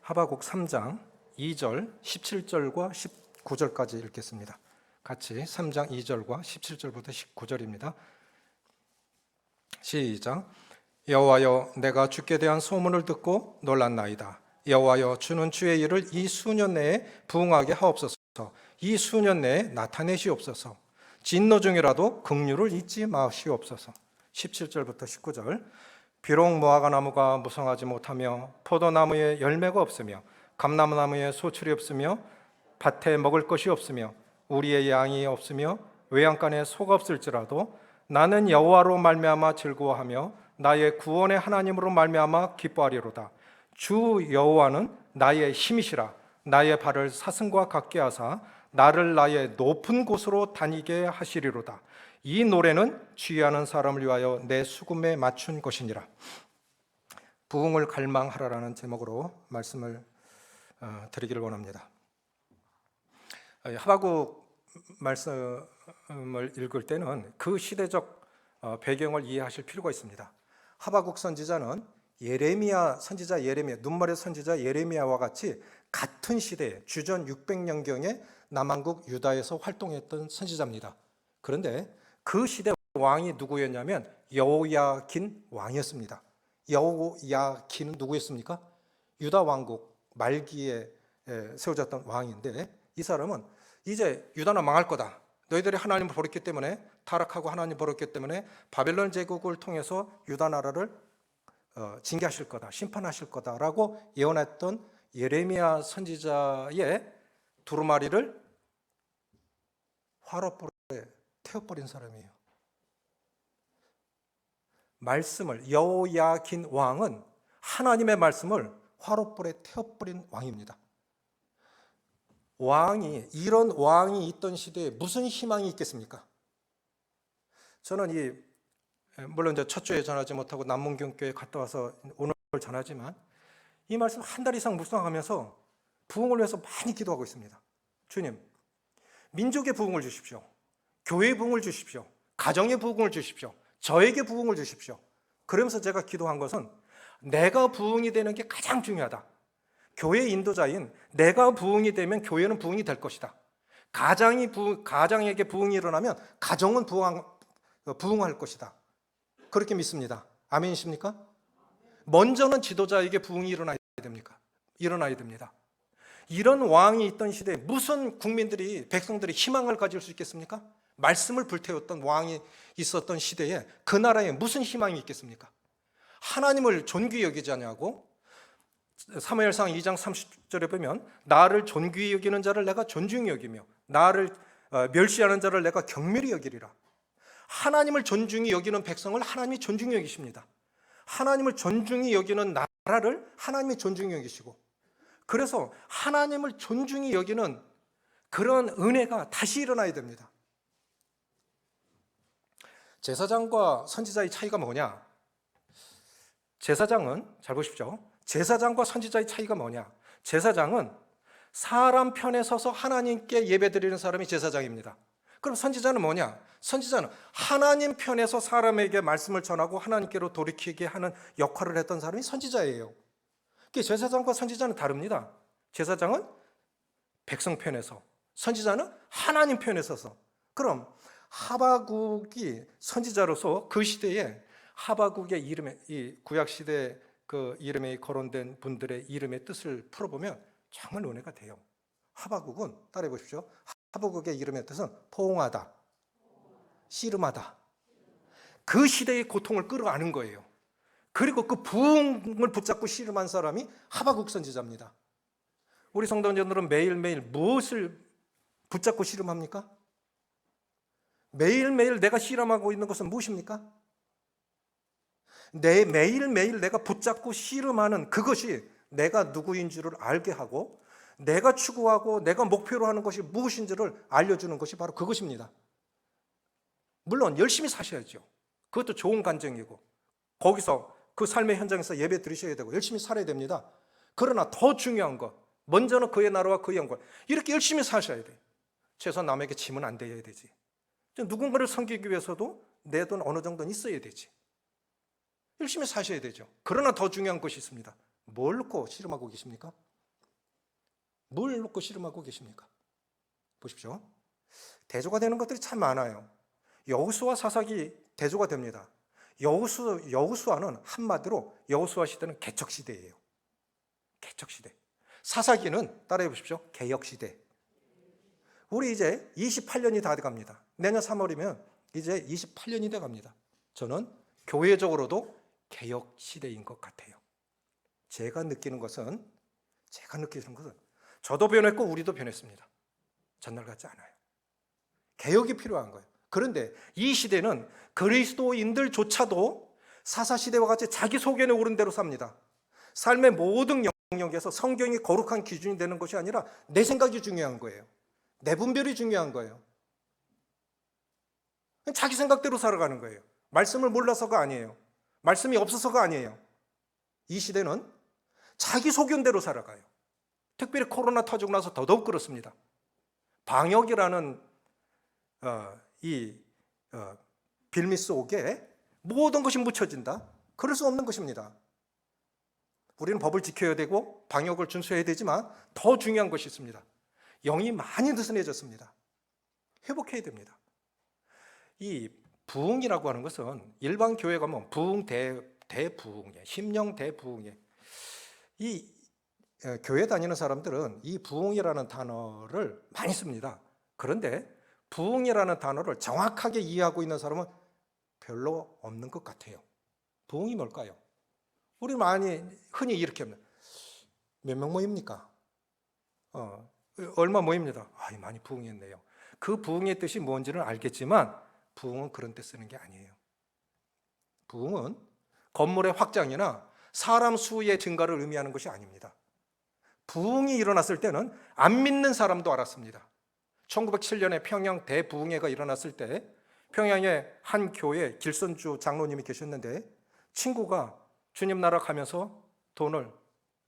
하박국 3장 2절, 17절과 19절까지 읽겠습니다. 같이 3장 2절과 17절부터 19절입니다. 시작. 여호와여, 내가 주께 대한 소문을 듣고 놀랐나이다. 여호와여, 주는 주의 일을 이 수년 내에 부응하게 하옵소서. 이 수년 내에 나타내시옵소서. 진노 중이라도 긍휼을 잊지 마시옵소서. 17절부터 19절. 비록 무화과 나무가 무성하지 못하며 포도나무에 열매가 없으며 감람나무에 소출이 없으며 밭에 먹을 것이 없으며 우리의 양이 없으며 외양간에 소가 없을지라도 나는 여호와로 말미암아 즐거워하며 나의 구원의 하나님으로 말미암아 기뻐하리로다. 주 여호와는 나의 힘이시라. 나의 발을 사슴과 같게 하사 나를 나의 높은 곳으로 다니게 하시리로다. 이 노래는 주의하는 사람을 위하여 내 수금에 맞춘 것이니라. 부흥을 갈망하라라는 제목으로 말씀을 드리기를 원합니다. 하박국 말씀을 읽을 때는 그 시대적 배경을 이해하실 필요가 있습니다. 하박국 선지자는 예레미야 선지자 예레미야, 눈머리 선지자 예레미야와 같이 같은 시대에 주전 600년경에 남한국 유다에서 활동했던 선지자입니다. 그런데 그 시대 왕이 누구였냐면 여호야긴 왕이었습니다. 여호야긴은 누구였습니까? 유다 왕국 말기에 세워졌던 왕인데, 이 사람은 이제 유다는 망할 거다. 너희들이 하나님을 버렸기 때문에, 타락하고 하나님을 버렸기 때문에 바벨론 제국을 통해서 유다 나라를 징계하실 거다, 심판하실 거다라고 예언했던 예레미야 선지자의 두루마리를 화롯불에 태워버린 사람이에요. 말씀을, 여호야긴 왕은 하나님의 말씀을 화롯불에 태워버린 왕입니다. 이런 왕이 있던 시대에 무슨 희망이 있겠습니까? 저는 물론 이제 첫 주에 전하지 못하고 남문경교에 갔다 와서 오늘 전하지만 이 말씀 한 달 이상 묵상하면서 부흥을 위해서 많이 기도하고 있습니다. 주님, 민족의 부흥을 주십시오. 교회의 부흥을 주십시오. 가정의 부흥을 주십시오. 저에게 부흥을 주십시오. 그러면서 제가 기도한 것은 내가 부흥이 되는 게 가장 중요하다. 교회 인도자인 내가 부흥이 되면 교회는 부흥이 될 것이다. 가장에게 부흥이 일어나면 가정은 부흥할 것이다. 그렇게 믿습니다. 아멘이십니까? 먼저는 지도자에게 부흥이 일어나야 됩니다. 이런 왕이 있던 시대에 무슨 백성들이 희망을 가질 수 있겠습니까? 말씀을 불태웠던 왕이 있었던 시대에 그 나라에 무슨 희망이 있겠습니까? 하나님을 존귀히 여기지 않냐고? 사무엘상 2장 30절에 보면 나를 존귀히 여기는 자를 내가 존중히 여기며 나를 멸시하는 자를 내가 경멸히 여기리라. 하나님을 존중히 여기는 백성을 하나님이 존중히 여기십니다. 하나님을 존중히 여기는 나라를 하나님이 존중히 여기시고, 그래서 하나님을 존중히 여기는 그런 은혜가 다시 일어나야 됩니다. 제사장과 선지자의 차이가 뭐냐? 제사장은, 잘 보십시오. 제사장과 선지자의 차이가 뭐냐? 제사장은 사람 편에 서서 하나님께 예배드리는 사람이 제사장입니다. 그럼 선지자는 뭐냐? 선지자는 하나님 편에서 사람에게 말씀을 전하고 하나님께로 돌이키게 하는 역할을 했던 사람이 선지자예요. 제사장과 선지자는 다릅니다. 제사장은 백성 편에서, 선지자는 하나님 편에 서서. 그럼 하박국이 선지자로서 그 시대에 하박국의 이름에, 이 구약 시대 그 이름에 거론된 분들의 이름의 뜻을 풀어보면 정말 은혜가 돼요. 하박국은, 따라해 보십시오. 하박국의 이름의 뜻은 포옹하다, 씨름하다. 그 시대의 고통을 끌어안은 거예요. 그리고 그 부흥을 붙잡고 씨름한 사람이 하박국 선지자입니다. 우리 성도님들은 매일매일 무엇을 붙잡고 씨름합니까? 매일매일 내가 씨름하고 있는 것은 무엇입니까? 매일매일 내가 붙잡고 씨름하는 그것이 내가 누구인 줄을 알게 하고, 내가 추구하고 내가 목표로 하는 것이 무엇인지를 알려주는 것이 바로 그것입니다. 물론 열심히 사셔야죠. 그것도 좋은 간증이고, 거기서 그 삶의 현장에서 예배 드리셔야 되고 열심히 살아야 됩니다. 그러나 더 중요한 것, 먼저는 그의 나라와 그의 영광, 이렇게 열심히 사셔야 돼요. 최소한 남에게 짐은 안 되어야 되지. 누군가를 섬기기 위해서도 내 돈 어느 정도는 있어야 되지. 열심히 사셔야 되죠. 그러나 더 중요한 것이 있습니다. 뭘 놓고 씨름하고 계십니까? 뭘 놓고 씨름하고 계십니까? 보십시오. 대조가 되는 것들이 참 많아요. 여호수아 사사기 대조가 됩니다. 여호수아는 한마디로 여호수아 시대는 개척 시대예요. 개척 시대. 사사기는 따라해 보십시오. 개혁 시대. 우리 이제 28년이 다 돼갑니다. 내년 3월이면 이제 28년이 돼갑니다. 저는 교회적으로도 개혁 시대인 것 같아요. 제가 느끼는 것은 저도 변했고 우리도 변했습니다. 전날 같지 않아요. 개혁이 필요한 거예요. 그런데 이 시대는 그리스도인들조차도 사사시대와 같이 자기 소견에 오른 대로 삽니다. 삶의 모든 영역에서 성경이 거룩한 기준이 되는 것이 아니라 내 생각이 중요한 거예요. 내 분별이 중요한 거예요. 자기 생각대로 살아가는 거예요. 말씀을 몰라서가 아니에요. 말씀이 없어서가 아니에요. 이 시대는 자기 소견대로 살아가요. 특별히 코로나 터지고 나서 더더욱 그렇습니다. 방역이라는 빌미 속에 모든 것이 묻혀진다? 그럴 수 없는 것입니다. 우리는 법을 지켜야 되고 방역을 준수해야 되지만 더 중요한 것이 있습니다. 영이 많이 느슨해졌습니다. 회복해야 됩니다. 이 부흥이라고 하는 것은 일반 교회 가면 부흥 대부흥이에요. 심령 대부흥이에요. 이 교회 다니는 사람들은 이 부흥이라는 단어를 많이 씁니다. 그런데 부흥이라는 단어를 정확하게 이해하고 있는 사람은 별로 없는 것 같아요. 부흥이 뭘까요? 우리 많이 흔히 이렇게 합니다. 몇 명 모입니까? 얼마 모입니다. 많이 부흥했네요. 그 부흥의 뜻이 뭔지는 알겠지만 부흥은 그런 때 쓰는 게 아니에요. 부흥은 건물의 확장이나 사람 수의 증가를 의미하는 것이 아닙니다. 부흥이 일어났을 때는 안 믿는 사람도 알았습니다. 1907년에 평양 대부흥회가 일어났을 때 평양에 한 교회 길선주 장로님이 계셨는데 친구가 주님 나라 가면서 돈을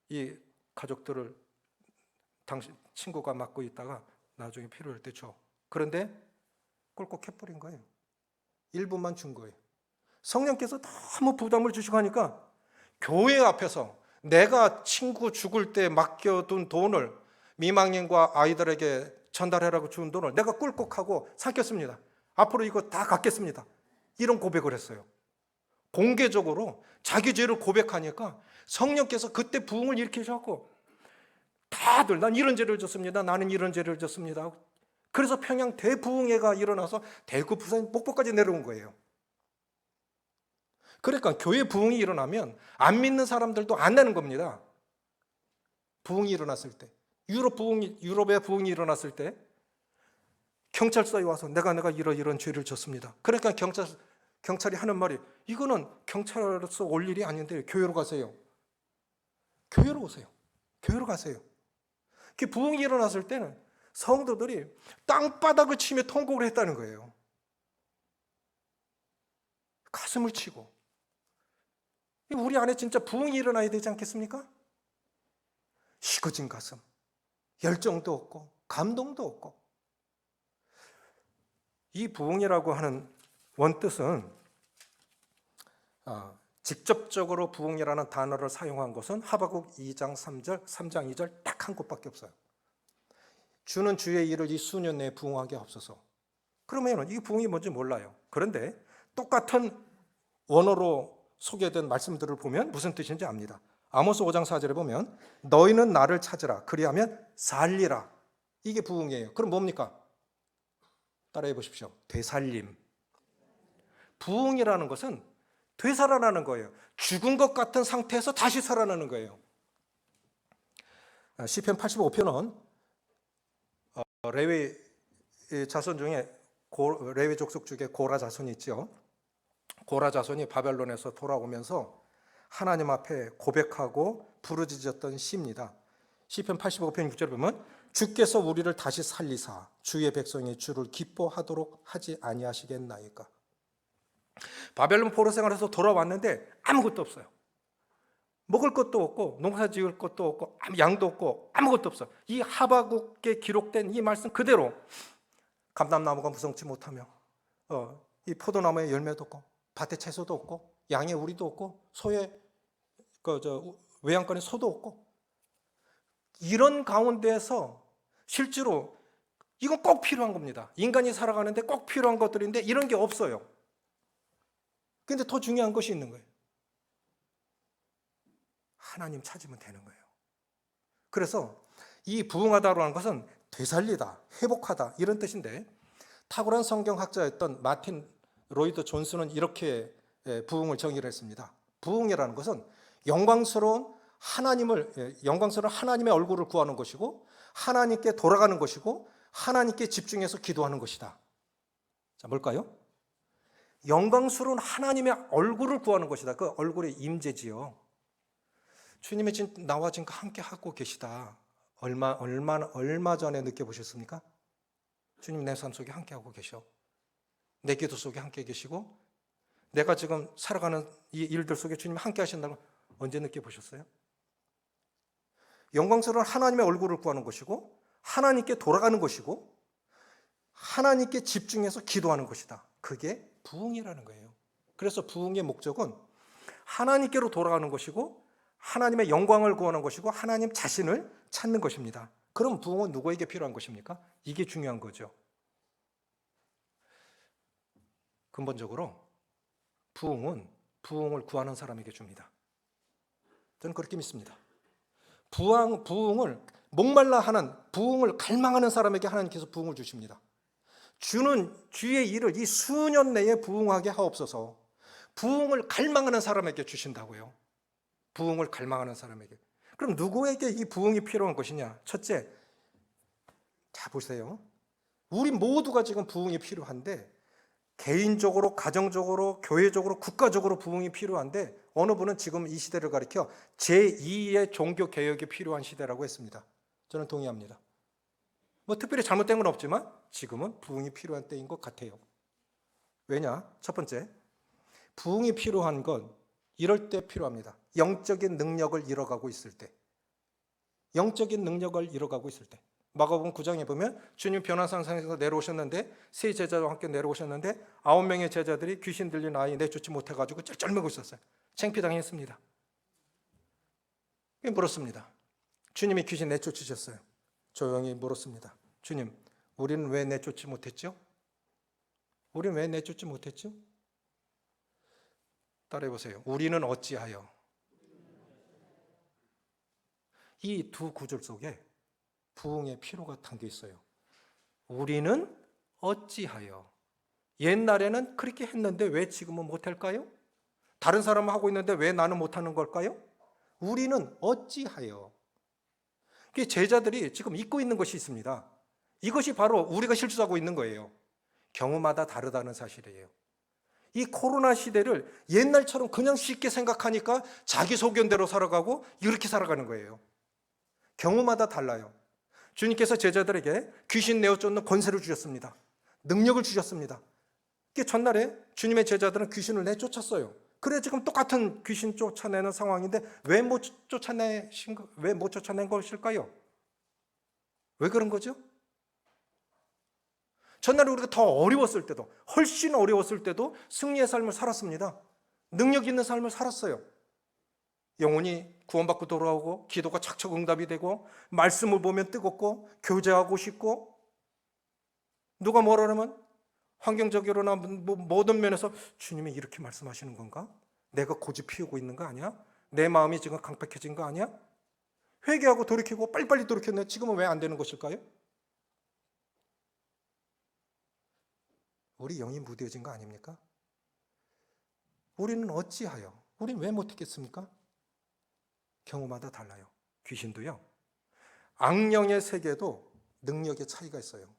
이 가족들을 당신 친구가 맡고 있다가 나중에 필요할 때 줘. 그런데 꼴깍 해버린 거예요. 일부만 준 거예요. 성령께서 너무 부담을 주시고 하니까 교회 앞에서 내가 친구 죽을 때 맡겨둔 돈을 미망인과 아이들에게 전달해라고 준 돈을 내가 꿀꺽하고 삼켰습니다. 앞으로 이거 다 갚겠습니다. 이런 고백을 했어요. 공개적으로 자기 죄를 고백하니까 성령께서 그때 부흥을 일으키셔서 다들 난 이런 죄를 졌습니다. 나는 이런 죄를 졌습니다. 그래서 평양 대부흥회가 일어나서 대구, 부산, 목포까지 내려온 거예요. 그러니까 교회 부흥이 일어나면 안 믿는 사람들도 안 나는 겁니다. 부흥이 일어났을 때, 유럽의 부흥이 일어났을 때 경찰서에 와서 내가 이런 죄를 졌습니다. 그러니까 경찰이 하는 말이 이거는 경찰로서 올 일이 아닌데 교회로 가세요. 교회로 오세요. 교회로 가세요. 그 부흥이 일어났을 때는 성도들이 땅바닥을 치며 통곡을 했다는 거예요. 가슴을 치고. 우리 안에 진짜 부흥이 일어나야 되지 않겠습니까? 식어진 가슴, 열정도 없고 감동도 없고. 이 부흥이라고 하는 원뜻은 직접적으로 부흥이라는 단어를 사용한 것은 하박국 2장 3절, 3장 2절 딱 한 곳밖에 없어요. 주는 주의 일을 이 수년 내에 부흥하게 없어서. 그러면 이 부흥이 뭔지 몰라요. 그런데 똑같은 원어로 소개된 말씀들을 보면 무슨 뜻인지 압니다. 아모스 5장 4절에 보면 너희는 나를 찾으라 그리하면 살리라. 이게 부흥이에요. 그럼 뭡니까? 따라해 보십시오. 되살림. 부흥이라는 것은 되살아나는 거예요. 죽은 것 같은 상태에서 다시 살아나는 거예요. 시편 85편은 레위 자손 중에 레위 족속 중에 고라 자손이 있죠. 고라 자손이 바벨론에서 돌아오면서 하나님 앞에 고백하고 부르짖었던 시입니다. 시편 85편 6절에 보면 주께서 우리를 다시 살리사 주의 백성이 주를 기뻐하도록 하지 아니하시겠나이까. 바벨론 포로 생활에서 돌아왔는데 아무것도 없어요. 먹을 것도 없고 농사 지을 것도 없고 양도 없고 아무것도 없어요. 이 하박국에 기록된 이 말씀 그대로 감람나무가 무성치 못하며 이 포도나무에 열매도 없고 밭에 채소도 없고 양의 우리도 없고 소의 외양간에 소도 없고 이런 가운데에서 실제로 이건 꼭 필요한 겁니다. 인간이 살아가는데 꼭 필요한 것들인데 이런 게 없어요. 근데 더 중요한 것이 있는 거예요. 하나님 찾으면 되는 거예요. 그래서 이 부흥하다라는 것은 되살리다, 회복하다 이런 뜻인데, 탁월한 성경학자였던 마틴 로이드 존슨은 이렇게 부흥을 정의를 했습니다. 부흥이라는 것은 영광스러운 하나님의 얼굴을 구하는 것이고, 하나님께 돌아가는 것이고, 하나님께 집중해서 기도하는 것이다. 자, 뭘까요? 영광스러운 하나님의 얼굴을 구하는 것이다. 그 얼굴의 임재지요. 주님이 지금 나와 지금 함께 하고 계시다. 얼마 전에 느껴보셨습니까? 주님 내 삶 속에 함께 하고 계셔. 내 기도 속에 함께 계시고, 내가 지금 살아가는 이 일들 속에 주님이 함께 하신다는 걸 언제 느껴보셨어요? 영광스러운 하나님의 얼굴을 구하는 것이고, 하나님께 돌아가는 것이고, 하나님께 집중해서 기도하는 것이다. 그게 부흥이라는 거예요. 그래서 부흥의 목적은 하나님께로 돌아가는 것이고, 하나님의 영광을 구하는 것이고, 하나님 자신을 찾는 것입니다. 그럼 부흥은 누구에게 필요한 것입니까? 이게 중요한 거죠. 근본적으로 부흥을 구하는 사람에게 줍니다. 저는 그렇게 믿습니다. 부흥을 목말라 하는, 부흥을 갈망하는 사람에게 하나님께서 부흥을 주십니다. 주의 일을 이 수년 내에 부흥하게 하옵소서. 부흥을 갈망하는 사람에게 주신다고요. 부흥을 갈망하는 사람에게. 그럼 누구에게 이 부흥이 필요한 것이냐? 첫째, 자 보세요. 우리 모두가 지금 부흥이 필요한데, 개인적으로, 가정적으로, 교회적으로, 국가적으로 부흥이 필요한데, 어느 분은 지금 이 시대를 가리켜 제2의 종교개혁이 필요한 시대라고 했습니다. 저는 동의합니다. 뭐 특별히 잘못된 건 없지만 지금은 부흥이 필요한 때인 것 같아요. 왜냐? 첫 번째, 부흥이 필요한 건 이럴 때 필요합니다. 영적인 능력을 잃어가고 있을 때. 영적인 능력을 잃어가고 있을 때. 마가복음 9장에 보면 주님 변화산상에서 내려오셨는데, 세 제자와 함께 내려오셨는데 9명의 제자들이 귀신 들린 아이 내쫓지 못해가지고 쩔쩔매고 있었어요. 창피당했습니다. 물었습니다. 주님이 귀신 내쫓으셨어요. 조용히 물었습니다. 주님, 우리는 왜 내쫓지 못했죠? 우리는 왜 내쫓지 못했죠? 따라해보세요. 우리는 어찌하여. 이 두 구절 속에 부흥의 필요가 담겨 있어요. 우리는 어찌하여. 옛날에는 그렇게 했는데 왜 지금은 못할까요? 다른 사람은 하고 있는데 왜 나는 못하는 걸까요? 우리는 어찌하여. 제자들이 지금 잊고 있는 것이 있습니다. 이것이 바로 우리가 실수하고 있는 거예요. 경우마다 다르다는 사실이에요. 이 코로나 시대를 옛날처럼 그냥 쉽게 생각하니까 자기 소견대로 살아가고 이렇게 살아가는 거예요. 경우마다 달라요. 주님께서 제자들에게 귀신 내어 쫓는 권세를 주셨습니다. 능력을 주셨습니다. 전날에 주님의 제자들은 귀신을 내쫓았어요. 그래 지금 똑같은 귀신 쫓아내는 상황인데 왜 못 쫓아낸 것일까요? 왜 그런 거죠? 전날에 우리가 더 어려웠을 때도, 훨씬 어려웠을 때도 승리의 삶을 살았습니다. 능력 있는 삶을 살았어요. 영혼이 구원받고 돌아오고, 기도가 착착 응답이 되고, 말씀을 보면 뜨겁고 교제하고 싶고, 누가 뭐라 하면 환경적으로나 모든 면에서 주님이 이렇게 말씀하시는 건가? 내가 고집 피우고 있는 거 아니야? 내 마음이 지금 강팍해진 거 아니야? 회개하고 돌이키고 빨리빨리 돌이켰는데 지금은 왜 안 되는 것일까요? 우리 영이 무뎌진 거 아닙니까? 우리는 어찌하여? 우리는 왜 못했겠습니까? 경우마다 달라요. 귀신도요. 악령의 세계도 능력의 차이가 있어요.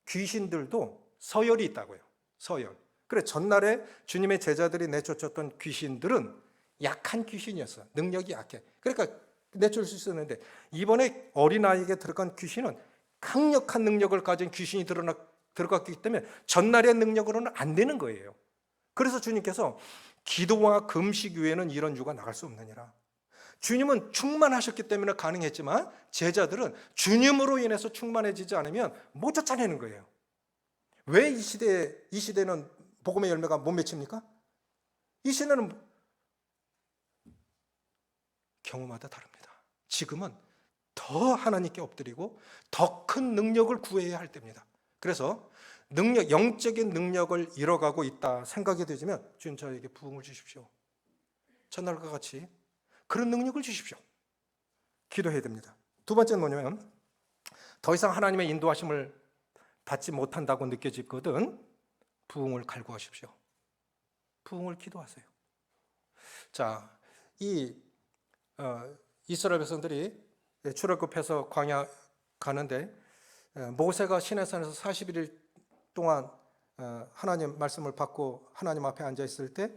귀신들도 서열이 있다고요. 서열. 그래 전날에 주님의 제자들이 내쫓았던 귀신들은 약한 귀신이었어요. 능력이 약해. 그러니까 내쫓을 수 있었는데, 이번에 어린아이에게 들어간 귀신은 강력한 능력을 가진 귀신이 들어갔기 때문에 전날의 능력으로는 안 되는 거예요. 그래서 주님께서 기도와 금식 외에는 이런 유가 나갈 수 없느니라. 주님은 충만하셨기 때문에 가능했지만 제자들은 주님으로 인해서 충만해지지 않으면 못 쫓아내는 거예요. 왜 이 시대는 복음의 열매가 못 맺힙니까? 이 시대는 경우마다 다릅니다. 지금은 더 더 하나님께 엎드리고 더 큰 능력을 구해야 할 때입니다. 그래서 영적인 능력을 잃어가고 있다 생각이 되지면 주님 저에게 부흥을 주십시오. 첫날과 같이 그런 능력을 주십시오. 기도해야 됩니다. 두 번째는 뭐냐면 더 이상 하나님의 인도하심을 받지 못한다고 느껴지거든 부흥을 갈구하십시오. 부흥을 기도하세요. 자, 이스라엘 백성들이 출애굽해서 광야 가는데 모세가 시내산에서 41일 동안 하나님 말씀을 받고 하나님 앞에 앉아 있을 때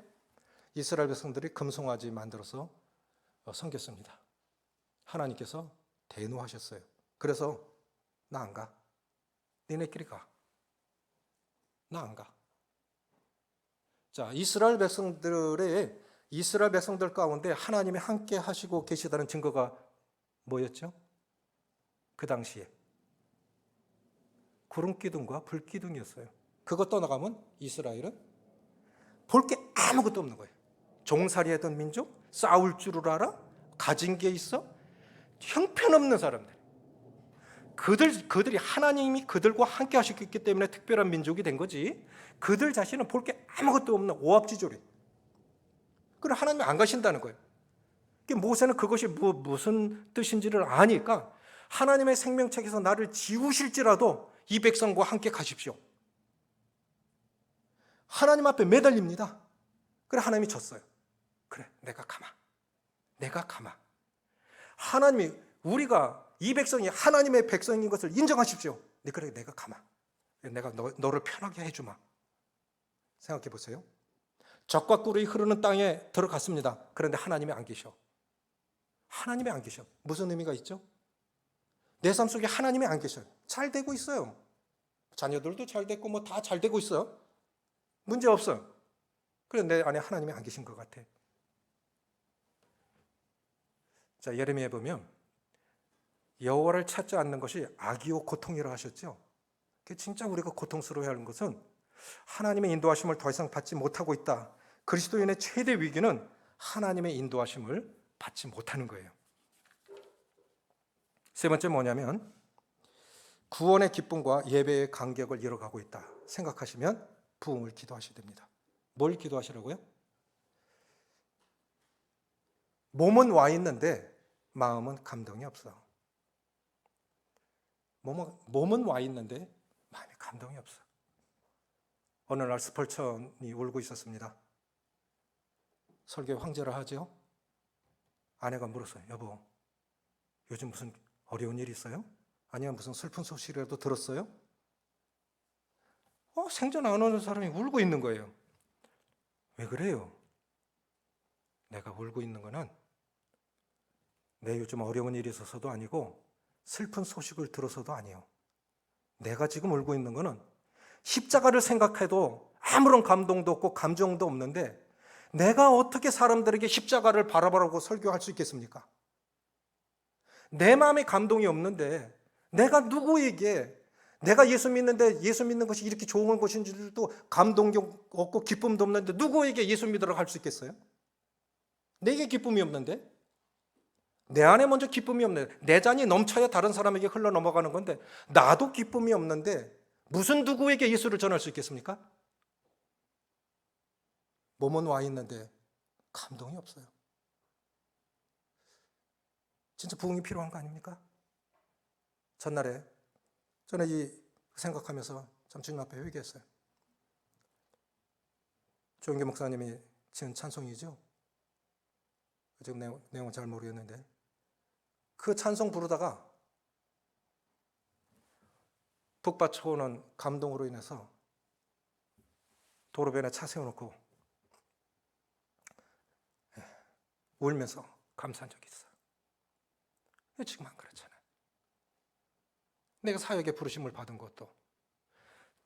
이스라엘 백성들이 금송아지 만들어서 섬겼습니다. 하나님께서 대노하셨어요. 그래서 나 안 가. 니네끼리 가. 나 안 가. 자, 이스라엘 백성들 가운데 하나님이 함께 하시고 계시다는 증거가 뭐였죠? 그 당시에 구름 기둥과 불 기둥이었어요. 그거 떠나가면 이스라엘은 볼 게 아무것도 없는 거예요. 종살이하던 민족, 싸울 줄을 알아, 가진 게 있어, 형편없는 사람들. 그들이 하나님이 그들과 함께 하셨기 때문에 특별한 민족이 된 거지. 그들 자신은 볼 게 아무것도 없는 오합지졸이. 그럼 하나님이 안 가신다는 거예요. 모세는 그것이 무슨 뜻인지를 아니까 하나님의 생명책에서 나를 지우실지라도 이 백성과 함께 가십시오. 하나님 앞에 매달립니다. 그래 하나님이 졌어요. 그래 내가 가마. 하나님이 우리가 이 백성이 하나님의 백성인 것을 인정하십시오. 그래 내가 가마. 내가 너를 편하게 해주마. 생각해 보세요. 젖과 꿀이 흐르는 땅에 들어갔습니다. 그런데 하나님이 안 계셔. 하나님이 안 계셔. 무슨 의미가 있죠? 내 삶 속에 하나님이 안 계셔요. 잘 되고 있어요. 자녀들도 잘 됐고 뭐 다 잘 되고 있어요. 문제 없어요. 그런데 내 안에 하나님이 안 계신 것 같아. 자, 예레미야에 보면 여호와를 찾지 않는 것이 악이요 고통이라 하셨죠. 진짜 우리가 고통스러워야 하는 것은 하나님의 인도하심을 더 이상 받지 못하고 있다. 그리스도인의 최대 위기는 하나님의 인도하심을 받지 못하는 거예요. 세 번째 뭐냐면 구원의 기쁨과 예배의 간격을 잃어가고 있다 생각하시면 부흥을 기도하셔야 됩니다. 뭘 기도하시라고요? 몸은 와 있는데 마음은 감동이 없어. 몸은 와 있는데 마음에 감동이 없어. 어느 날 스펄천이 울고 있었습니다. 설교 황제라 하죠. 아내가 물었어요. 여보, 요즘 무슨 어려운 일 있어요? 아니면 무슨 슬픈 소식이라도 들었어요? 생전 안 오는 사람이 울고 있는 거예요. 왜 그래요? 내가 울고 있는 거는 내 요즘 어려운 일이 있어서도 아니고 슬픈 소식을 들어서도 아니에요. 내가 지금 울고 있는 거는 십자가를 생각해도 아무런 감동도 없고 감정도 없는데 내가 어떻게 사람들에게 십자가를 바라보라고 설교할 수 있겠습니까? 내 마음에 감동이 없는데 내가 누구에게 내가 예수 믿는데 예수 믿는 것이 이렇게 좋은 것인지도 감동도 없고 기쁨도 없는데 누구에게 예수 믿으라고 할 수 있겠어요? 내게 기쁨이 없는데 내 안에 먼저 기쁨이 없는데 내 잔이 넘쳐야 다른 사람에게 흘러 넘어가는 건데 나도 기쁨이 없는데 무슨 누구에게 예수를 전할 수 있겠습니까? 몸은 와 있는데 감동이 없어요. 진짜 부흥이 필요한 거 아닙니까? 전날에 저는 이 생각하면서 참 주님 앞에 회개했어요. 조영기 목사님이 지은 찬송이죠. 지금 내용은 잘 모르겠는데 그 찬송 부르다가 북받쳐오는 감동으로 인해서 도로변에 차 세워놓고 울면서 감사한 적이 있어요. 지금 안 그렇잖아요. 내가 사역에 부르심을 받은 것도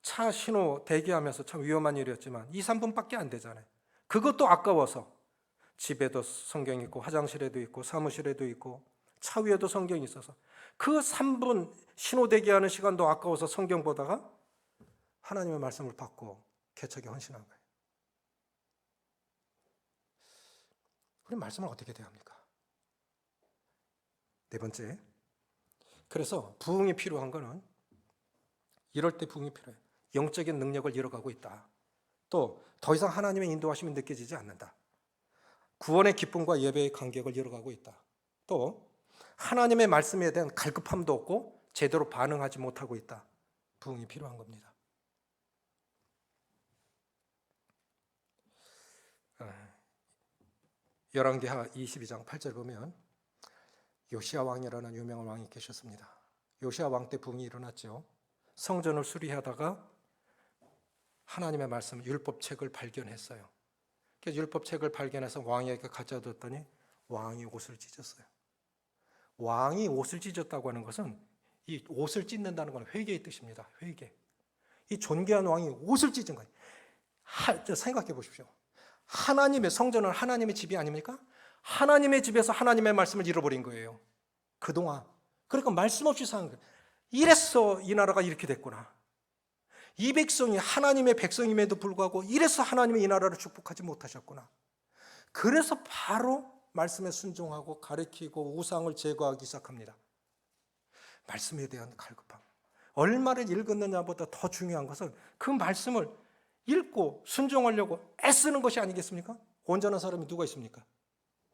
차 신호 대기하면서 참 위험한 일이었지만 2, 3분밖에 안 되잖아요. 그것도 아까워서 집에도 성경이 있고 화장실에도 있고 사무실에도 있고 차 위에도 성경이 있어서 그 3분 신호 대기하는 시간도 아까워서 성경 보다가 하나님의 말씀을 받고 개척에 헌신한 거예요. 우리 말씀을 어떻게 대합니까? 네 번째, 그래서 부흥이 필요한 거는 이럴 때 부흥이 필요해요. 영적인 능력을 잃어가고 있다. 또 더 이상 하나님의 인도하심이 느껴지지 않는다. 구원의 기쁨과 예배의 간격을 잃어가고 있다. 또 하나님의 말씀에 대한 갈급함도 없고 제대로 반응하지 못하고 있다. 부흥이 필요한 겁니다. 열왕기하 22장 8절 보면 요시야 왕이라는 유명한 왕이 계셨습니다. 요시야 왕 때 부흥이 일어났죠. 성전을 수리하다가 하나님의 말씀 율법책을 발견했어요. 그래서 율법책을 발견해서 왕에게 가져뒀더니 왕이 옷을 찢었어요. 왕이 옷을 찢었다고 하는 것은 이 옷을 찢는다는 건 회개의 뜻입니다. 회개. 이 존귀한 왕이 옷을 찢은 거예요. 생각해 보십시오. 하나님의 성전은 하나님의 집이 아닙니까? 하나님의 집에서 하나님의 말씀을 잃어버린 거예요. 그동안. 그러니까 말씀 없이 사는 거예요. 이래서 이 나라가 이렇게 됐구나. 이 백성이 하나님의 백성임에도 불구하고 이래서 하나님의 이 나라를 축복하지 못하셨구나. 그래서 바로 말씀에 순종하고 가르치고 우상을 제거하기 시작합니다. 말씀에 대한 갈급함. 얼마를 읽었느냐보다 더 중요한 것은 그 말씀을 읽고 순종하려고 애쓰는 것이 아니겠습니까? 온전한 사람이 누가 있습니까?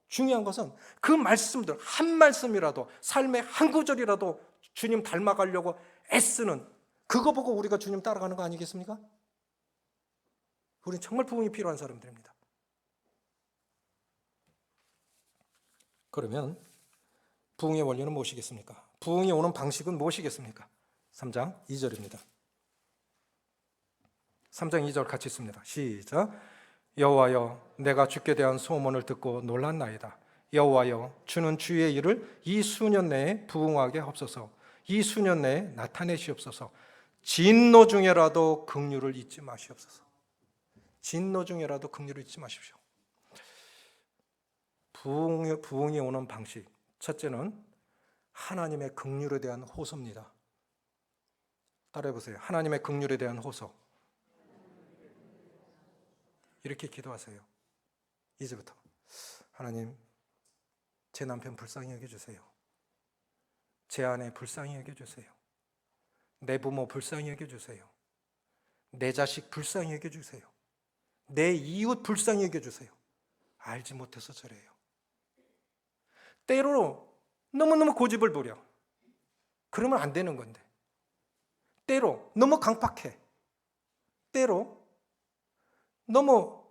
중요한 것은 그 말씀들 한 말씀이라도 삶의 한 구절이라도 주님 닮아가려고 애쓰는 그거 보고 우리가 주님 따라가는 거 아니겠습니까? 우리는 정말 부흥이 필요한 사람들입니다. 그러면 부흥의 원리는 무엇이겠습니까? 부흥이 오는 방식은 무엇이겠습니까? 3장 2절입니다. 3장 2절 같이 읽습니다. 시작. 여호와여 내가 주께 대한 소문을 듣고 놀랐나이다. 여호와여 주는 주의 일을 이 수년 내에 부흥하게 하옵소서. 이 수년 내에 나타내시옵소서. 진노 중에라도 긍휼을 잊지 마시옵소서. 진노 중에라도 긍휼을 잊지 마십시오. 부흥이 오는 방식 첫째는 하나님의 긍휼에 대한 호소입니다. 따라해보세요. 하나님의 긍휼에 대한 호소. 이렇게 기도하세요. 이제부터 하나님 제 남편 불쌍히 여겨주세요. 제 아내 불쌍히 여겨주세요. 내 부모 불쌍히 여겨주세요. 내 자식 불쌍히 여겨주세요. 내 이웃 불쌍히 여겨주세요. 알지 못해서 저래요. 때로 너무너무 고집을 부려. 그러면 안 되는 건데. 때로 너무 강팍해. 때로 너무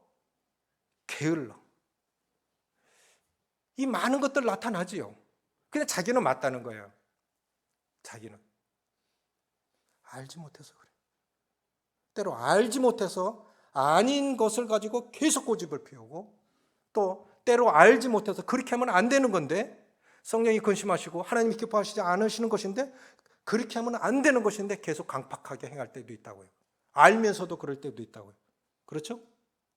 게을러. 이 많은 것들 나타나지요. 그냥 자기는 맞다는 거예요. 자기는. 알지 못해서 그래. 때로 알지 못해서 아닌 것을 가지고 계속 고집을 피우고 또 때로 알지 못해서 그렇게 하면 안 되는 건데 성령이 근심하시고 하나님이 기뻐하시지 않으시는 것인데 그렇게 하면 안 되는 것인데 계속 강팍하게 행할 때도 있다고요. 알면서도 그럴 때도 있다고요. 그렇죠?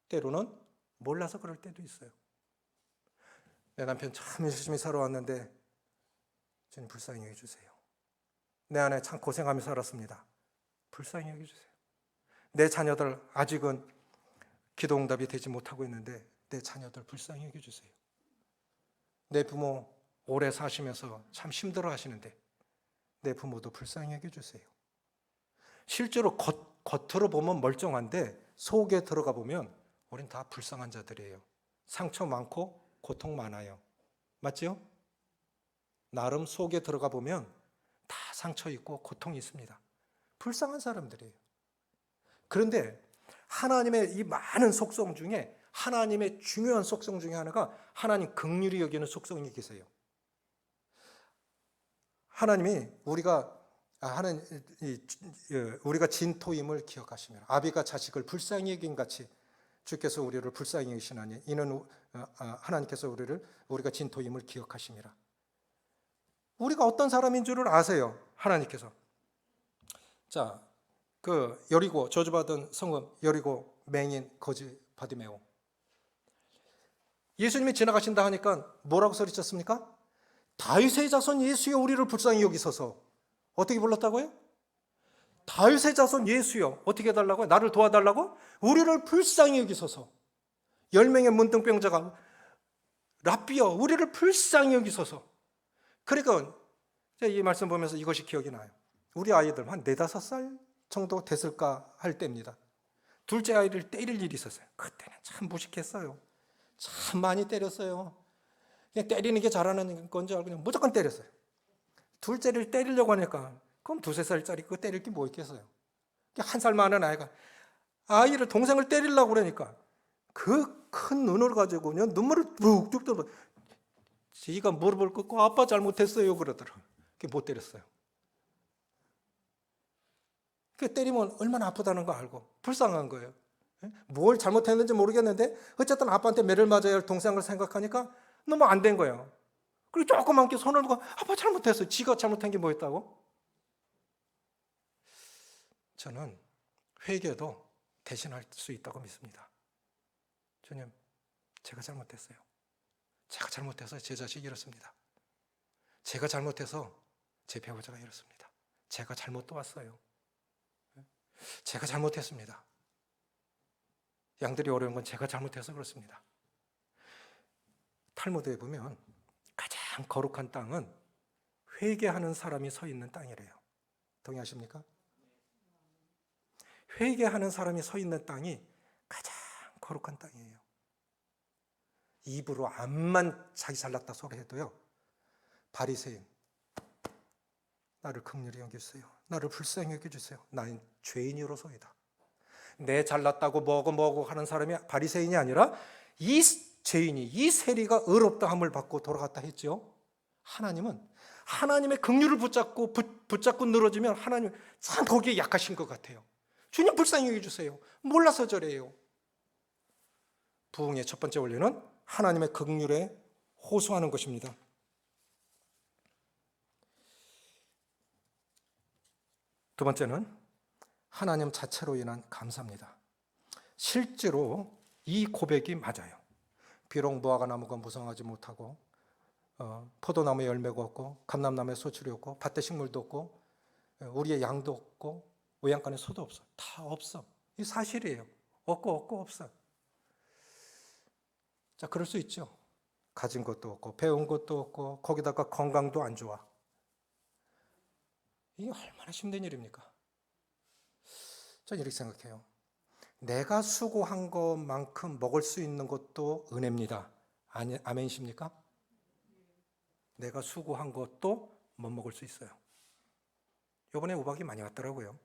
때로는 몰라서 그럴 때도 있어요. 내 남편 참 열심히 살아왔는데 주님 불쌍히 여겨주세요. 내 아내 참 고생하며 살았습니다. 불쌍히 여겨주세요. 내 자녀들 아직은 기도 응답이 되지 못하고 있는데 내 자녀들 불쌍히 여겨주세요. 내 부모 오래 사시면서 참 힘들어 하시는데 내 부모도 불쌍히 여겨주세요. 실제로 겉으로 보면 멀쩡한데 속에 들어가 보면 우린 다 불쌍한 자들이에요. 상처 많고 고통 많아요. 맞죠? 나름 속에 들어가 보면 다 상처 있고 고통이 있습니다. 불쌍한 사람들이에요. 그런데 하나님의 이 많은 속성 중에 하나님의 중요한 속성 중에 하나가 하나님 긍휼히 여기는 속성이 계세요. 하나님이 우리가 진토임을 기억하시며 아비가 자식을 불쌍히 여긴 같이 주께서 우리를 불쌍히 여기시나니 이는 하나님께서 우리가 진토임을 기억하심이라. 우리가 어떤 사람인 줄을 아세요. 하나님께서. 자, 그 여리고 저주받은 성읍 여리고 맹인 거지 바디메오. 예수님이 지나가신다 하니까 뭐라고 소리쳤습니까? 다윗의 자손 예수여 우리를 불쌍히 여기소서. 어떻게 불렀다고요? 다윗의 자손 예수여 어떻게 해달라고요? 나를 도와달라고? 우리를 불쌍히 여기소서. 10명의 문둥병자가 랍비여 우리를 불쌍히 여기소서. 그러니까 제가 이 말씀 보면서 이것이 기억이 나요. 우리 아이들 한 4-5살 정도 됐을까 할 때입니다. 둘째 아이를 때릴 일이 있었어요. 그때는 참 무식했어요. 참 많이 때렸어요. 그냥 때리는 게 잘하는 건지 알고 그냥 무조건 때렸어요. 둘째를 때리려고 하니까 그럼 2-3살짜리 그거 때릴 게 뭐 있겠어요. 1살 많은 아이가 아이를 동생을 때리려고 그러니까 그 큰 눈을 가지고 그냥 눈물을 뚝뚝 떨어. 지가 무릎을 꿇고 아빠 잘못했어요 그러더라고요. 못 때렸어요. 그 때리면 얼마나 아프다는 거 알고 불쌍한 거예요. 뭘 잘못했는지 모르겠는데 어쨌든 아빠한테 매를 맞아야 할 동생을 생각하니까 너무 안 된 거예요. 그리고 조그맣게 손을 들고 아빠 잘못했어요. 지가 잘못한 게 뭐였다고? 저는 회개도 대신할 수 있다고 믿습니다. 주님, 제가 잘못했어요. 제가 잘못해서 제 자식이 이렇습니다. 제가 잘못해서 제 배우자가 이렇습니다. 제가 잘못 도왔어요. 제가 잘못했습니다. 양들이 어려운 건 제가 잘못해서 그렇습니다. 탈무드에 보면 가장 거룩한 땅은 회개하는 사람이 서 있는 땅이래요. 동의하십니까? 회개하는 사람이 서 있는 땅이 가장 거룩한 땅이에요. 입으로 암만 자기 잘났다 소리 해도요, 바리새인, 나를 긍휼히 여겨주세요. 나를 불쌍히 여겨주세요. 나는 죄인으로서이다. 내 잘났다고 뭐고 하는 사람이 바리새인이 아니라 이 죄인이, 이 세리가 의롭다함을 받고 돌아갔다 했죠. 하나님은 하나님의 긍휼을 붙잡고 늘어지면 하나님 참 거기에 약하신 것 같아요. 주님 불쌍히 여겨주세요. 몰라서 저래요. 부흥의 첫 번째 원리는 하나님의 긍휼에 호소하는 것입니다. 두 번째는 하나님 자체로 인한 감사입니다. 실제로 이 고백이 맞아요. 비록 무화과 나무가 무성하지 못하고 포도나무에 열매가 없고 감람나무에 소출이 없고 밭에 식물도 없고 우리의 양도 없고 외양간에 소도 없어. 다 없어. 이 사실이에요. 없고 없어. 자, 그럴 수 있죠. 가진 것도 없고 배운 것도 없고 거기다가 건강도 안 좋아. 이게 얼마나 힘든 일입니까? 저는 이렇게 생각해요. 내가 수고한 것만큼 먹을 수 있는 것도 은혜입니다. 아멘이십니까? 내가 수고한 것도 못 먹을 수 있어요. 이번에 우박이 많이 왔더라고요.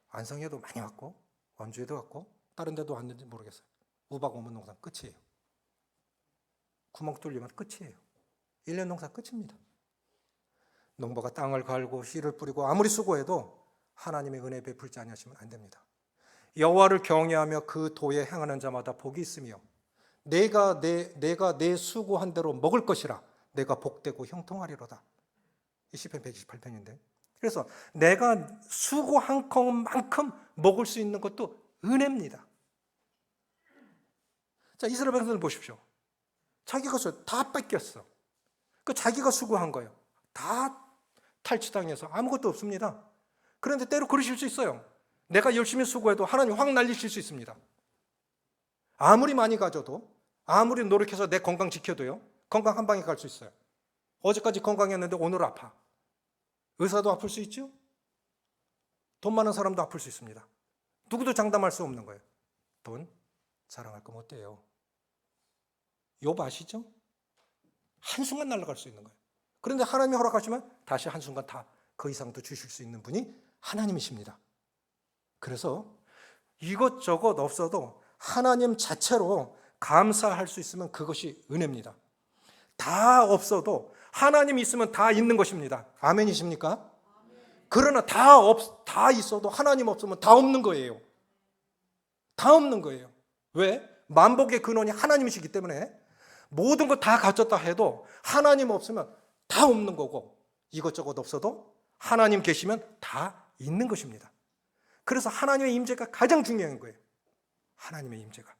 안성에도 많이 왔고 원주에도 왔고 다른 데도 왔는지 모르겠어요. 우박 오면 농사 끝이에요. 구멍 뚫리면 끝이에요. 1년 농사 끝입니다. 농부가 땅을 갈고 씨를 뿌리고 아무리 수고해도 하나님의 은혜 베풀지 아니하시면 안 됩니다. 여호와를 경외하며 그 도에 행하는 자마다 복이 있으며 내가 내 수고한 대로 먹을 것이라 내가 복되고 형통하리로다. 이 시편 128편인데. 그래서 내가 수고한 것만큼 먹을 수 있는 것도 은혜입니다. 자, 이스라엘 백성들 보십시오. 자기가 다 뺏겼어. 그 자기가 수고한 거예요. 다 탈취당해서 아무것도 없습니다. 그런데 때로 그러실 수 있어요. 내가 열심히 수고해도 하나님 확 날리실 수 있습니다. 아무리 많이 가져도 아무리 노력해서 내 건강 지켜도요, 건강 한 방에 갈 수 있어요. 어제까지 건강했는데 오늘 아파. 의사도 아플 수 있죠. 돈 많은 사람도 아플 수 있습니다. 누구도 장담할 수 없는 거예요. 돈 자랑할 거 못 돼요. 욥 아시죠? 한순간 날아갈 수 있는 거예요. 그런데 하나님이 허락하시면 다시 한순간 다 그 이상도 주실 수 있는 분이 하나님이십니다. 그래서 이것저것 없어도 하나님 자체로 감사할 수 있으면 그것이 은혜입니다. 다 없어도 하나님이 있으면 다 있는 것입니다. 아멘이십니까? 그러나 다 있어도 하나님 없으면 다 없는 거예요. 다 없는 거예요. 왜? 만복의 근원이 하나님이시기 때문에 모든 거 다 갖췄다 해도 하나님 없으면 다 없는 거고 이것저것 없어도 하나님 계시면 다 있는 것입니다. 그래서 하나님의 임재가 가장 중요한 거예요. 하나님의 임재가.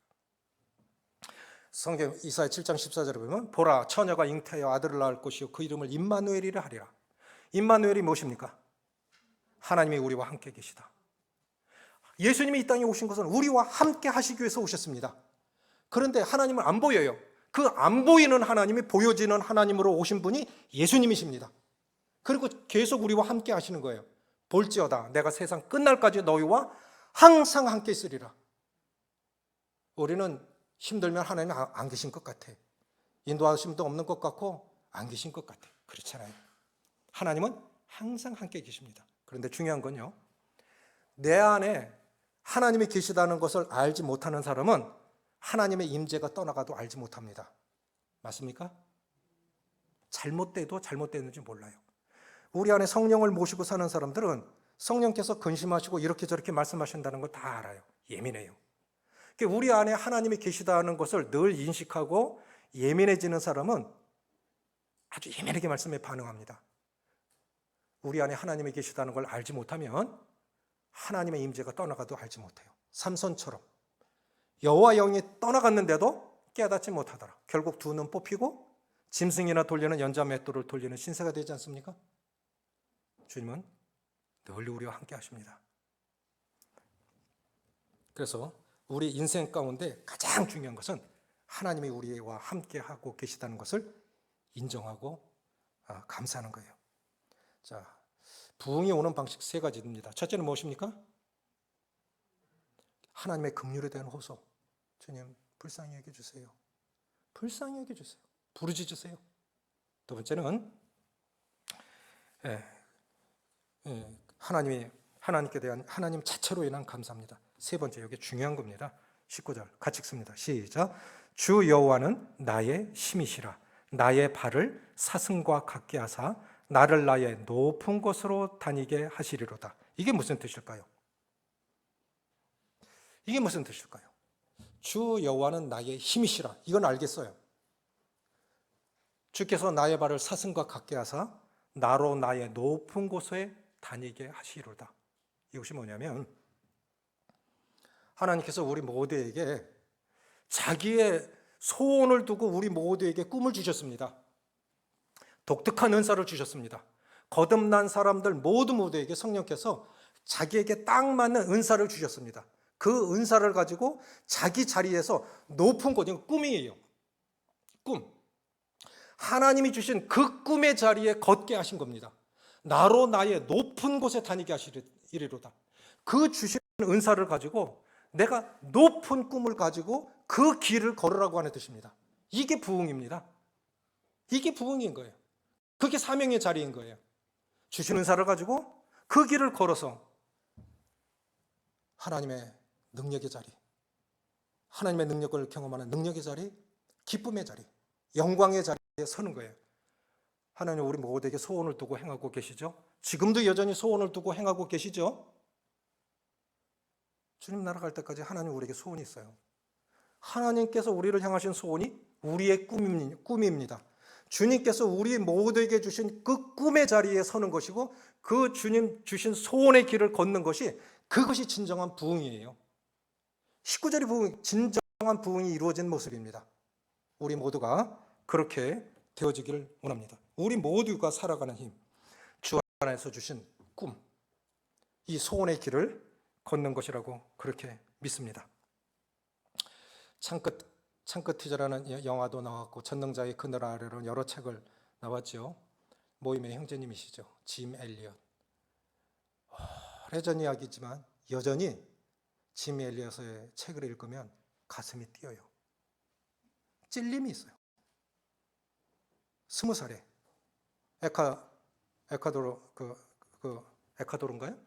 성경 이사야 7장 14절에 보면 보라 처녀가 잉태하여 아들을 낳을 것이요 그 이름을 임마누엘이라 하리라. 임마누엘이 무엇입니까? 하나님이 우리와 함께 계시다. 예수님이 이 땅에 오신 것은 우리와 함께 하시기 위해서 오셨습니다. 그런데 하나님은 안 보여요. 그 안 보이는 하나님이 보여지는 하나님으로 오신 분이 예수님이십니다. 그리고 계속 우리와 함께 하시는 거예요. 볼지어다 내가 세상 끝날까지 너희와 항상 함께 있으리라. 우리는 힘들면 하나님 안 계신 것 같아. 인도하심도 없는 것 같고 안 계신 것 같아. 그렇잖아요. 하나님은 항상 함께 계십니다. 그런데 중요한 건요, 내 안에 하나님이 계시다는 것을 알지 못하는 사람은 하나님의 임재가 떠나가도 알지 못합니다. 맞습니까? 잘못돼도 잘못됐는지 몰라요. 우리 안에 성령을 모시고 사는 사람들은 성령께서 근심하시고 이렇게 저렇게 말씀하신다는 걸 다 알아요. 예민해요. 우리 안에 하나님이 계시다는 것을 늘 인식하고 예민해지는 사람은 아주 예민하게 말씀에 반응합니다. 우리 안에 하나님이 계시다는 걸 알지 못하면 하나님의 임재가 떠나가도 알지 못해요. 삼손처럼 여호와 영이 떠나갔는데도 깨닫지 못하더라. 결국 두 눈 뽑히고 짐승이나 돌리는 연자 맷돌을 돌리는 신세가 되지 않습니까? 주님은 늘 우리와 함께 하십니다. 그래서 우리 인생 가운데 가장 중요한 것은 하나님이 우리와 함께 하고 계시다는 것을 인정하고 감사하는 거예요. 자, 부흥이 오는 방식 세 가지입니다. 첫째는 무엇입니까? 하나님의 긍휼에 대한 호소. 주님, 불쌍히 여겨 주세요. 불쌍히 여겨 주세요. 부르짖 주세요. 두 번째는 하나님께 대한 하나님 자체로 인한 감사입니다. 세 번째, 이게 중요한 겁니다. 19절 같이 읽습니다. 시작. 주 여호와는 나의 힘이시라. 나의 발을 사슴과 같게 하사 나를 나의 높은 곳으로 다니게 하시리로다. 이게 무슨 뜻일까요? 이게 무슨 뜻일까요? 주 여호와는 나의 힘이시라. 이건 알겠어요. 주께서 나의 발을 사슴과 같게 하사 나로 나의 높은 곳에 다니게 하시리로다. 이것이 뭐냐면 하나님께서 우리 모두에게 자기의 소원을 두고 우리 모두에게 꿈을 주셨습니다. 독특한 은사를 주셨습니다. 거듭난 사람들 모두에게 성령께서 자기에게 딱 맞는 은사를 주셨습니다. 그 은사를 가지고 자기 자리에서 높은 곳, 이건 꿈이에요. 꿈. 하나님이 주신 그 꿈의 자리에 걷게 하신 겁니다. 나로 나의 높은 곳에 다니게 하시리로다. 그 주신 은사를 가지고 내가 높은 꿈을 가지고 그 길을 걸으라고 하는 뜻입니다. 이게 부흥입니다. 이게 부흥인 거예요. 그게 사명의 자리인 거예요. 주신 은사를 가지고 그 길을 걸어서 하나님의 능력의 자리, 하나님의 능력을 경험하는 능력의 자리, 기쁨의 자리, 영광의 자리에 서는 거예요. 하나님 우리 모두에게 소원을 두고 행하고 계시죠? 지금도 여전히 소원을 두고 행하고 계시죠? 주님 나라 갈 때까지 하나님 우리에게 소원이 있어요. 하나님께서 우리를 향하신 소원이 우리의 꿈입니다. 주님께서 우리 모두에게 주신 그 꿈의 자리에 서는 것이고 그 주님 주신 소원의 길을 걷는 것이 그것이 진정한 부흥이에요. 19절이 부흥, 진정한 부흥이 이루어진 모습입니다. 우리 모두가 그렇게 되어지기를 원합니다. 우리 모두가 살아가는 힘, 주 안에서 주신 꿈, 이 소원의 길을 걷는 것이라고 그렇게 믿습니다. 창끝이라는 영화도 나왔고 전능자의 그늘 아래로 여러 책을 나왔죠. 모임의 형제님이시죠. 짐 엘리엇. 오래전 이야기지만 여전히 짐 엘리엇의 책을 읽으면 가슴이 뛰어요. 찔림이 있어요. 20살에 에콰도르인가요?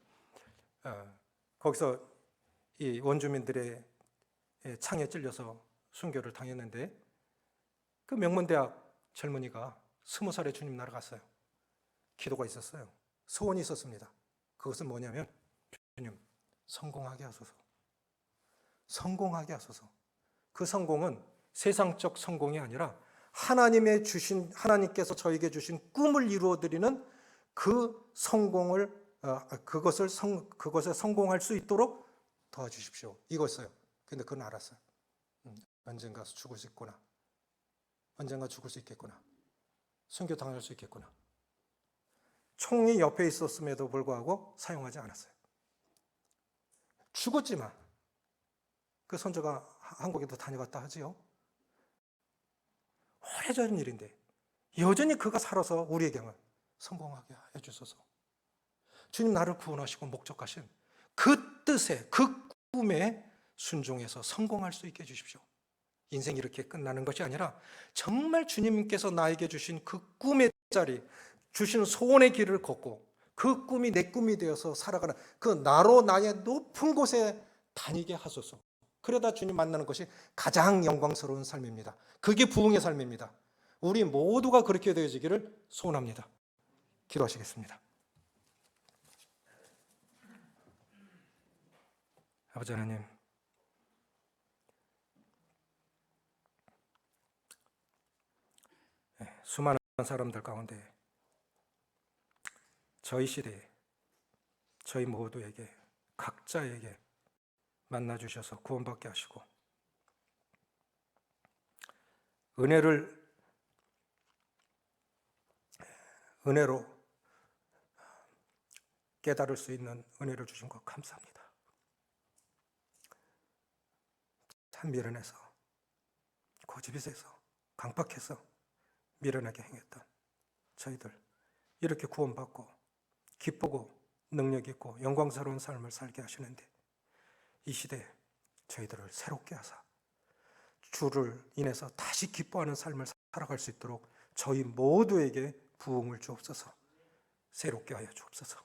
거기서 이 원주민들의 창에 찔려서 순교를 당했는데 그 명문대학 젊은이가 20살에 주님 나라 갔어요. 기도가 있었어요. 소원이 있었습니다. 그것은 뭐냐면 주님 성공하게 하소서. 성공하게 하소서. 그 성공은 세상적 성공이 아니라 하나님께서 저에게 주신 꿈을 이루어드리는 그 성공을 그것을 성공할 수 있도록 도와주십시오. 이거였어요. 근데 그건 알았어요. 언젠가 죽을 수 있구나. 언젠가 죽을 수 있겠구나. 순교 당할 수 있겠구나. 총이 옆에 있었음에도 불구하고 사용하지 않았어요. 죽었지만 그 선조가 한국에도 다녀갔다 하지요. 오래전 일인데 여전히 그가 살아서 우리에게는 성공하게 해주소서. 주님 나를 구원하시고 목적하신 그 뜻에, 그 꿈에 순종해서 성공할 수 있게 해주십시오. 인생이 이렇게 끝나는 것이 아니라 정말 주님께서 나에게 주신 그 꿈의 자리, 주신 소원의 길을 걷고 그 꿈이 내 꿈이 되어서 살아가는 그 나로 나의 높은 곳에 다니게 하소서. 그러다 주님 만나는 것이 가장 영광스러운 삶입니다. 그게 부흥의 삶입니다. 우리 모두가 그렇게 되어지기를 소원합니다. 기도하시겠습니다. 아버지 하나님, 수많은 사람들 가운데 저희 시대에 저희 모두에게 각자에게 만나 주셔서 구원받게 하시고 은혜로 깨달을 수 있는 은혜를 주신 것 감사합니다. 참 미련해서 고집이세서 강박해서 미련하게 행했던 저희들 이렇게 구원받고 기쁘고 능력 있고 영광스러운 삶을 살게 하시는데 이 시대에 저희들을 새롭게 하사 주를 인해서 다시 기뻐하는 삶을 살아갈 수 있도록 저희 모두에게 부흥을 주옵소서. 새롭게 하여 주옵소서.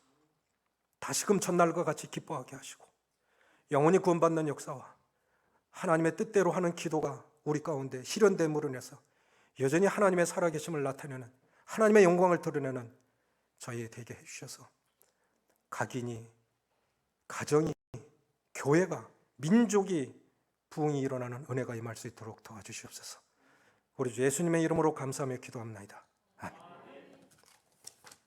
다시금 전날과 같이 기뻐하게 하시고 영원히 구원받는 역사와 하나님의 뜻대로 하는 기도가 우리 가운데 실현됨으로 인해서 여전히 하나님의 살아계심을 나타내는 하나님의 영광을 드러내는 저희 되게 해주셔서 각인이, 가정이, 교회가, 민족이 부흥이 일어나는 은혜가 임할 수 있도록 도와주시옵소서. 우리 주 예수님의 이름으로 감사하며 기도합나이다.